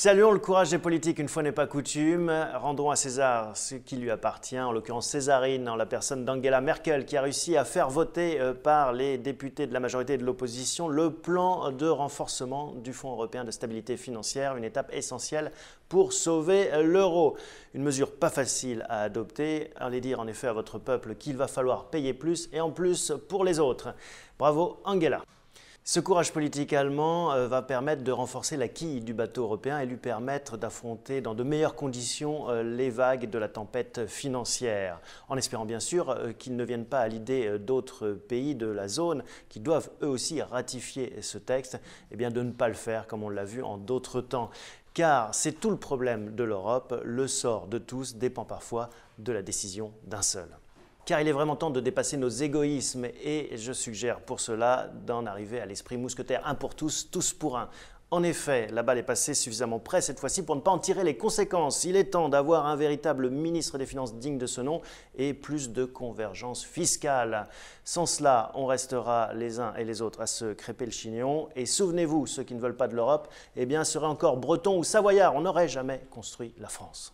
Saluons le courage des politiques, une fois n'est pas coutume. Rendons à César ce qui lui appartient, en l'occurrence Césarine, en la personne d'Angela Merkel, qui a réussi à faire voter par les députés de la majorité et de l'opposition le plan de renforcement du Fonds européen de stabilité financière, une étape essentielle pour sauver l'euro. Une mesure pas facile à adopter, allez dire en effet à votre peuple qu'il va falloir payer plus et en plus pour les autres. Bravo Angela. Ce courage politique allemand va permettre de renforcer la quille du bateau européen et lui permettre d'affronter dans de meilleures conditions les vagues de la tempête financière. En espérant bien sûr qu'ils ne viennent pas à l'idée d'autres pays de la zone qui doivent eux aussi ratifier ce texte, et bien de ne pas le faire comme on l'a vu en d'autres temps. Car c'est tout le problème de l'Europe, le sort de tous dépend parfois de la décision d'un seul. Car il est vraiment temps de dépasser nos égoïsmes et je suggère pour cela d'en arriver à l'esprit mousquetaire, un pour tous, tous pour un. En effet, la balle est passée suffisamment près cette fois-ci pour ne pas en tirer les conséquences. Il est temps d'avoir un véritable ministre des Finances digne de ce nom et plus de convergence fiscale. Sans cela, on restera les uns et les autres à se crêper le chignon. Et souvenez-vous, ceux qui ne veulent pas de l'Europe, eh bien, seraient encore bretons ou savoyards. On n'aurait jamais construit la France.